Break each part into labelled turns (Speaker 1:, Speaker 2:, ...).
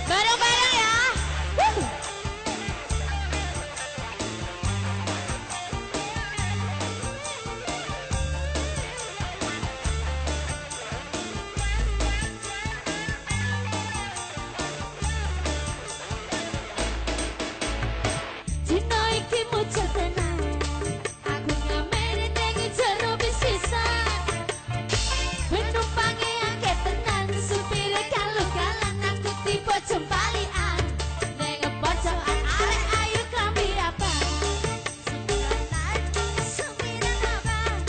Speaker 1: Bareng-bareng ya.
Speaker 2: Dino iki muncul tenang, aku ngamen ning jero bis pisan. Penumpange akeh tenan, supire kalu-kalan aku tiba jembalian. Ning pojokan arek ayu klambi abang. Sumiran abang.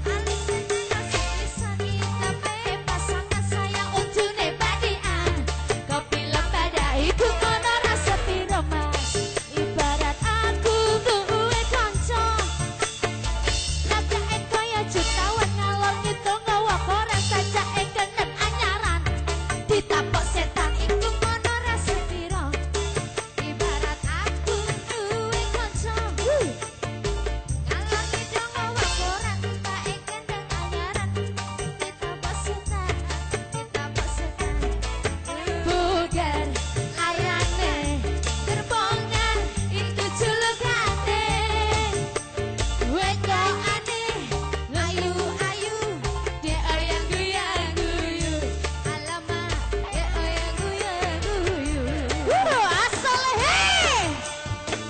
Speaker 2: Alis seneng bisa kita pasangan sayang untune badian. Kopi lempada iku ono rasa piro mas. Ibarat aku duwe kanca. Nagake kaya jutawan ngalor ngitung nggawa koran sajake kenep anyaran. Ditapok setan iku ono rasa piro. Ibarat aku duwe kanca. Ngalor ngidung nggawa koran sajake kenep anyaran. Ditapok setan, ditapok setan. Bugar arane terbongan itu julukane. Wedokane ayu-ayu dia oyang guyang guyu. Alamak dia oyang guyang guyu.
Speaker 1: Asal hei.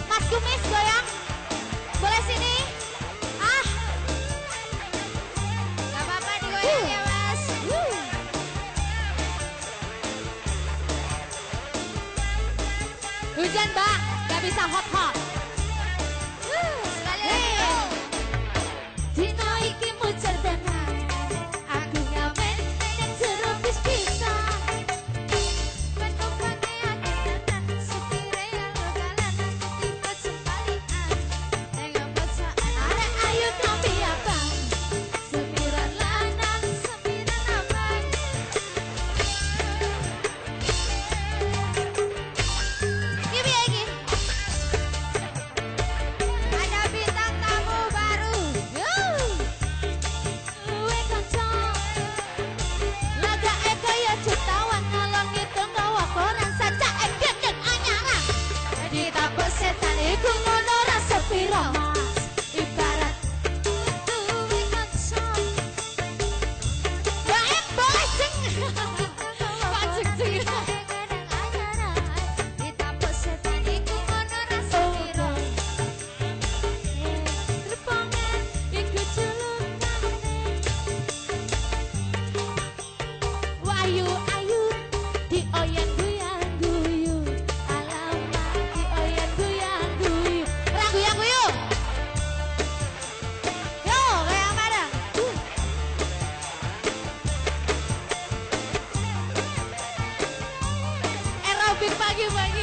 Speaker 1: Mas Kumis goyang. Boleh sini? Ah. Gak apa-apa digoyang ya mas. Hujan bang, gak bisa hot-hot. Sekalian.
Speaker 2: Dino iki muncul tenang, aku ngamen ning jero bis pisan. Penumpange akeh tenan, supire kalu-kalan aku tiba jembalian. Ning pojokan arek ayu klambi abang. Semiran lanang, semiran abang.
Speaker 1: Ini piye iki? Ada bintang tamu baru.
Speaker 2: Duwe kanca. Lagake kaya jutawan ngalor ngitung nggawa koran sajake kenep anyaran. Ditapuk setan iku ngono rasa piro mas. Ibarat duwe kanca.
Speaker 1: Baik boleh sing.
Speaker 2: Pacek cing.
Speaker 1: Ditapuk setan iku ngono rasa piro.
Speaker 2: Terpongan iku julukane. Wayu-ayu dioyen guyang guyu. Alamak dioyen guyang guyu.
Speaker 1: Orang guyu-guyu. Yo, goyang bareng.
Speaker 2: Aerobik pagi-pagi.